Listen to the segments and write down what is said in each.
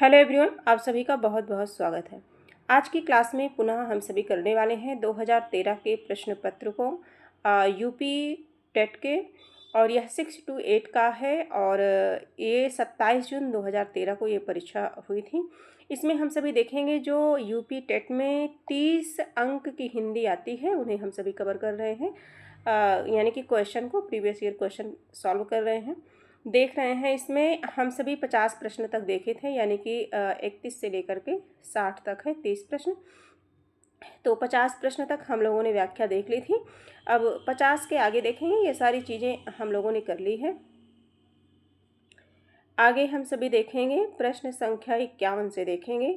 Hello everyone, आप सभी का बहुत बहुत स्वागत है। आज की क्लास में पुनः हम सभी करने वाले हैं 2013 के प्रश्न पत्र को यूपी टेट के, और यह 6 to 8 का है। और ये 27 जून 2013 को ये परीक्षा हुई थी। इसमें हम सभी देखेंगे जो यूपी टेट में 30 अंक की हिंदी आती है, उन्हें हम सभी कवर कर रहे हैं। यानी कि क्वेश्चन को, प्रीवियस ईयर क्वेश्चन सॉल्व कर रहे हैं, देख रहे हैं। इसमें हम सभी 50 प्रश्न तक देखे थे, यानी कि 31 से लेकर के 60 तक है 30 प्रश्न। तो 50 प्रश्न तक हम लोगों ने व्याख्या देख ली थी। अब 50 के आगे देखेंगे, ये सारी चीज़ें हम लोगों ने कर ली है। आगे हम सभी देखेंगे प्रश्न संख्या 51 से देखेंगे।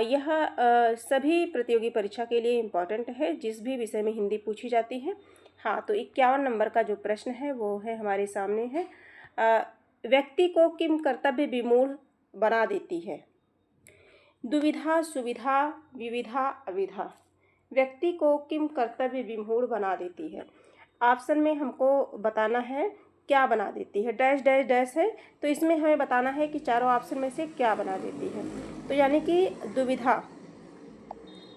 यह सभी प्रतियोगी परीक्षा के लिए इम्पॉर्टेंट है, जिस भी विषय में हिंदी पूछी जाती है। हाँ, तो 51 नंबर का जो प्रश्न है वो है हमारे सामने है। व्यक्ति को किम कर्तव्य विमूढ़ बना देती है? दुविधा, सुविधा, विविधा, अविधा। व्यक्ति को किम कर्तव्य विमूढ़ बना देती है? ऑप्शन में हमको बताना है क्या बना देती है। डैश डैश डैश है, तो इसमें हमें बताना है कि चारों ऑप्शन में से क्या बना देती है। तो यानी कि दुविधा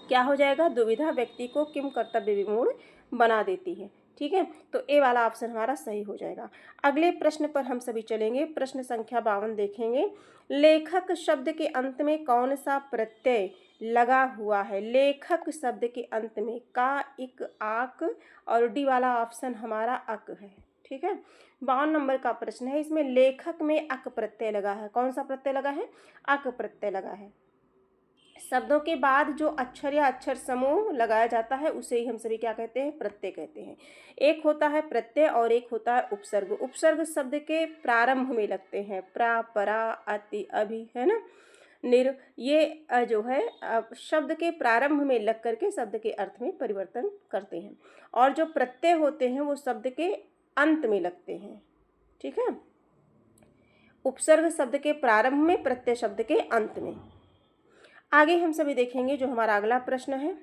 क्या हो जाएगा? दुविधा व्यक्ति को किम कर्तव्य विमूढ़ बना देती है। ठीक है, तो ए वाला ऑप्शन हमारा सही हो जाएगा। अगले प्रश्न पर हम सभी चलेंगे। प्रश्न संख्या 52 देखेंगे। लेखक शब्द के अंत में कौन सा प्रत्यय लगा हुआ है? लेखक शब्द के अंत में का, इक, आक, और डी वाला ऑप्शन हमारा अक है। ठीक है, 52 नंबर का प्रश्न है। इसमें लेखक में अक प्रत्यय लगा है। कौन सा प्रत्यय लगा है? अक प्रत्यय लगा है। शब्दों के बाद जो अक्षर या अक्षर समूह लगाया जाता है उसे ही हम सभी क्या कहते हैं? प्रत्यय कहते हैं। एक होता है प्रत्यय और एक होता है उपसर्ग। उपसर्ग शब्द के प्रारंभ में लगते हैं। प्रा, परा, अति, अभि, है ना, निर। ये जो है शब्द के प्रारंभ में लग करके शब्द के अर्थ में परिवर्तन करते हैं। और जो प्रत्यय होते हैं वो शब्द के अंत में लगते हैं। ठीक है, उपसर्ग शब्द के प्रारंभ में, प्रत्यय शब्द के अंत में। आगे हम सभी देखेंगे जो हमारा अगला प्रश्न है।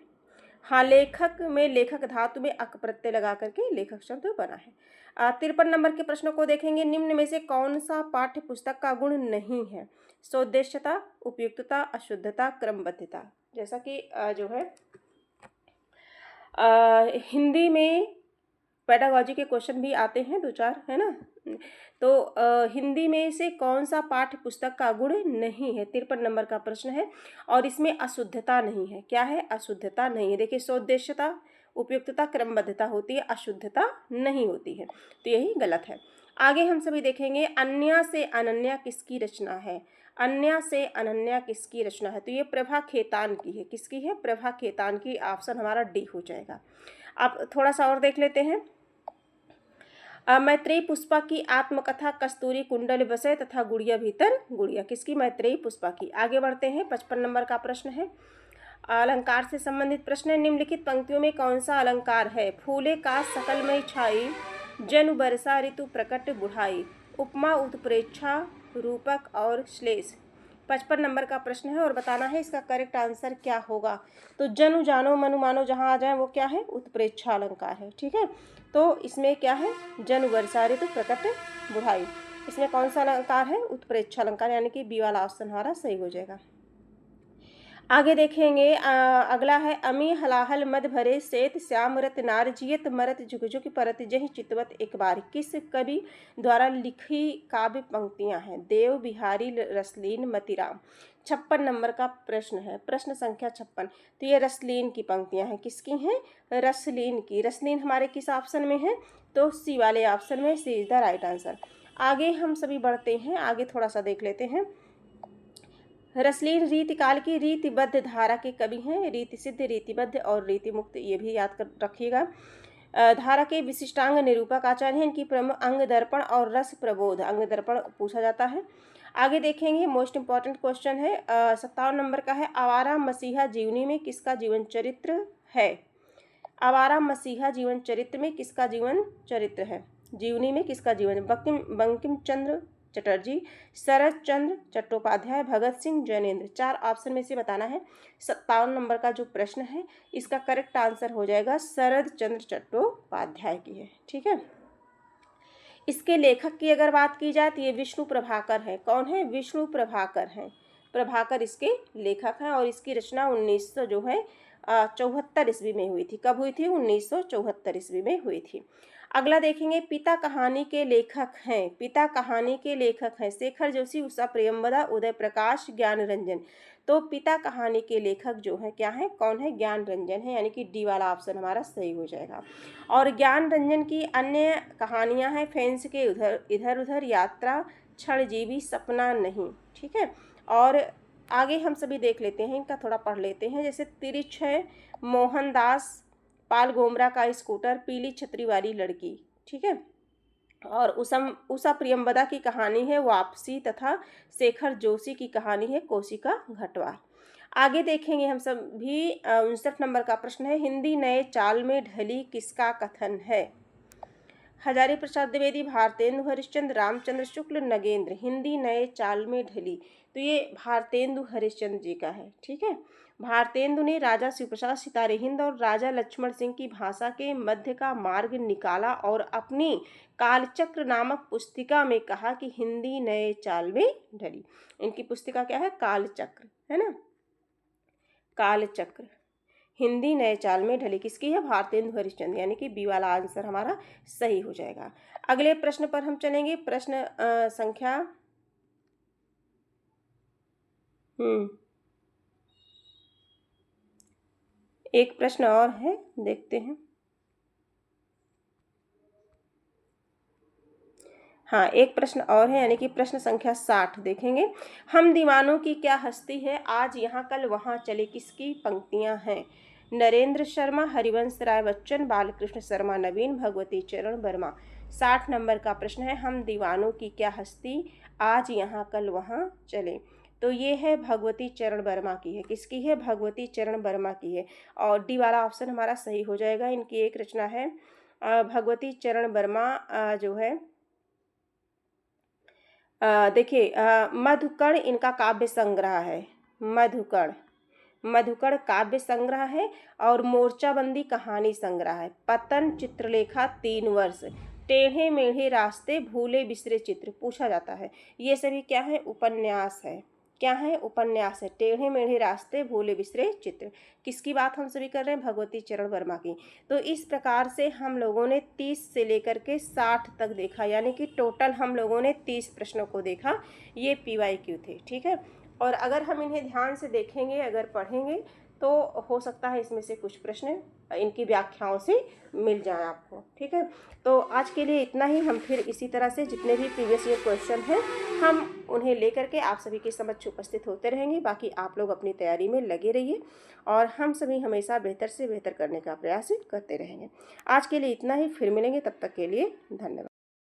हाँ, लेखक में लेखक धातु में अक प्रत्यय लगा करके लेखक शब्द बना है। 53 नंबर के प्रश्नों को देखेंगे। निम्न में से कौन सा पाठ्य पुस्तक का गुण नहीं है? सौदेश्यता, उपयुक्तता, अशुद्धता, क्रमबद्धता। जैसा कि जो है हिंदी में पेडागॉजी के क्वेश्चन भी आते हैं 2-4, है ना। तो हिंदी में से कौन सा पाठ्य पुस्तक का गुण नहीं है? 53 नंबर का प्रश्न है। और इसमें अशुद्धता नहीं है। क्या है? अशुद्धता नहीं है। देखिए, सौदेश्यता, उपयुक्तता, क्रमबद्धता होती है, अशुद्धता नहीं होती है, तो यही गलत है। आगे हम सभी देखेंगे। अन्या से अनन्या किसकी रचना है? अन्या से अनन्या किसकी रचना है? तो ये प्रभा खेतान की है। किसकी है? प्रभा खेतान की। ऑप्शन हमारा डी हो जाएगा। अब थोड़ा सा और देख लेते हैं। मैत्रेयी पुष्पा की आत्मकथा कस्तूरी कुंडल बसे तथा गुड़िया भीतर गुड़िया। किसकी? मैत्रेयी पुष्पा की। आगे बढ़ते हैं। 55 नंबर का प्रश्न है। अलंकार से संबंधित प्रश्न है। निम्नलिखित पंक्तियों में कौन सा अलंकार है? फूले का सकलमय छाई, जनु बरसा ऋतु प्रकट बुढ़ाई, उपमा, उत्प्रेक्षा, रूपक और श्लेष। 55 नंबर का प्रश्न है और बताना है इसका करेक्ट आंसर क्या होगा। तो जनु जानो मनु मानो जहाँ आ जाए वो क्या है? उत्प्रेक्षा अलंकार है। ठीक है, तो इसमें क्या है? जनु बरसा ऋतु प्रकट बुढ़ाई। इसमें कौन सा अलंकार है? उत्प्रेक्षा अलंकार, यानी कि बी वाला ऑप्शन हमारा सही हो जाएगा। आगे देखेंगे। अगला है। अमी हलाहल मद भरे सेत श्याम रत नार जियत मरत जुग जुग परत जहि चितवत एक बार। किस कवि द्वारा लिखी काव्य पंक्तियां हैं? देव बिहारी रसलीन मतिराम। 56 नंबर का प्रश्न है। प्रश्न संख्या 56। तो ये रसलीन की पंक्तियां हैं। किसकी हैं? रसलीन की। रसलीन हमारे किस ऑप्शन में है? तो सी वाले ऑप्शन में। सी इज द राइट आंसर। आगे हम सभी बढ़ते हैं। आगे थोड़ा सा देख लेते हैं। रसलीन रीतिकाल की रीतिबद्ध धारा के कवि हैं। रीति सिद्ध, रीतिबद्ध और रीति मुक्त, ये भी याद कर रखिएगा। धारा के विशिष्टांग निरूपक आचार्य हैं। इनकी प्रमुख अंग दर्पण और रस प्रबोध। अंग दर्पण पूछा जाता है। आगे देखेंगे। मोस्ट इंपॉर्टेंट क्वेश्चन है। 57 नंबर का है। आवारा मसीहा जीवनी में किसका जीवन चरित्र है? आवारा मसीहा जीवन चरित्र में किसका जीवन चरित्र है? जीवनी में किसका जीवन? बंकिम चंद्र चटर्जी, शरद चंद्र चट्टोपाध्याय, भगत सिंह, जैनेन्द्र। 4 ऑप्शन में से बताना है। 57 नंबर का जो प्रश्न है इसका करेक्ट आंसर हो जाएगा शरद चंद्र चट्टोपाध्याय की है। ठीक है, इसके लेखक की अगर बात की जाए तो ये विष्णु प्रभाकर है। कौन है? विष्णु प्रभाकर हैं। प्रभाकर इसके लेखक हैं और इसकी रचना 1900 जो है 74 ईस्वी में हुई थी। कब हुई थी? 1974 ईस्वी में हुई थी। अगला देखेंगे, पिता कहानी के लेखक हैं। पिता कहानी के लेखक हैं शेखर जोशी, उषा प्रियंवदा, उदय प्रकाश, ज्ञान रंजन। तो पिता कहानी के लेखक जो है क्या है, कौन है? ज्ञान रंजन है, यानी कि डी वाला ऑप्शन हमारा सही हो जाएगा। और ज्ञान रंजन की अन्य कहानियां हैं फेंस के इधर उधर, यात्रा, क्षणजीवी, सपना नहीं। ठीक है, और आगे हम सभी देख लेते हैं, इनका थोड़ा पढ़ लेते हैं। जैसे तिरिछ है, मोहनदास, पाल गोमरा का स्कूटर, पीली छतरी वाली लड़की। ठीक है, और उषा प्रियंवदा की कहानी है वापसी तथा शेखर जोशी की कहानी है कोशिका घटवा। आगे देखेंगे हम सब भी 59 नंबर का प्रश्न है, हिंदी नए चाल में ढली किसका कथन है? हजारी प्रसाद द्विवेदी, भारतेंदु हरिश्चंद्र, रामचंद्र शुक्ल, नगेंद्र। हिंदी नए चाल में ढली, तो ये भारतेंदु हरिश्चंद्र जी का है। ठीक है, भारतेंदु ने राजा शिवप्रसाद, सितारे हिंद और राजा लक्ष्मण सिंह की भाषा के मध्य का मार्ग निकाला और अपनी कालचक्र नामक पुस्तिका में कहा कि हिंदी नए चाल में ढली। इनकी पुस्तिका क्या है? कालचक्र, है ना, कालचक्र। हिंदी नए चाल में ढली किसकी है? भारतेंदु हरिश्चंद्र, यानी कि बी वाला आंसर हमारा सही हो जाएगा। अगले प्रश्न पर हम चलेंगे, प्रश्न संख्या एक प्रश्न और है, देखते हैं। हाँ, एक प्रश्न और है, यानी कि प्रश्न संख्या 60 देखेंगे। हम दीवानों की क्या हस्ती है, आज यहाँ कल वहाँ चले, किसकी पंक्तियाँ हैं? नरेंद्र शर्मा, हरिवंश राय बच्चन, बालकृष्ण शर्मा नवीन, भगवती चरण वर्मा। 60 नंबर का प्रश्न है, हम दीवानों की क्या हस्ती, आज यहाँ कल वहाँ चले। तो ये है भगवती चरण वर्मा की है। किसकी है? भगवती चरण वर्मा की है, और डी वाला ऑप्शन हमारा सही हो जाएगा। इनकी एक रचना है भगवती चरण वर्मा जो है, देखिए मधुकण इनका काव्य संग्रह है। मधुकण काव्य संग्रह है, और मोर्चाबंदी कहानी संग्रह है। पतन, चित्रलेखा, 3 वर्ष, टेढ़े मेढ़े रास्ते, भूले बिसरे चित्र पूछा जाता है। ये सभी क्या है? उपन्यास है। क्या है? उपन्यास है। टेढ़े मेढ़े रास्ते, भूले बिसरे चित्र, किसकी बात हम सभी कर रहे हैं? भगवती चरण वर्मा की। तो इस प्रकार से हम लोगों ने 30 से लेकर के 60 तक देखा, यानी कि टोटल हम लोगों ने 30 प्रश्नों को देखा। ये PYQ थे। ठीक है, और अगर हम इन्हें ध्यान से देखेंगे, अगर पढ़ेंगे, तो हो सकता है इसमें से कुछ प्रश्न इनकी व्याख्याओं से मिल जाए आपको। ठीक है, तो आज के लिए इतना ही। हम फिर इसी तरह से जितने भी प्रीवियस ईयर क्वेश्चन हैं, हम उन्हें लेकर के आप सभी के समक्ष उपस्थित होते रहेंगे। बाकी आप लोग अपनी तैयारी में लगे रहिए, और हम सभी हमेशा बेहतर से बेहतर करने का प्रयास करते रहेंगे। आज के लिए इतना ही, फिर मिलेंगे, तब तक के लिए धन्यवाद।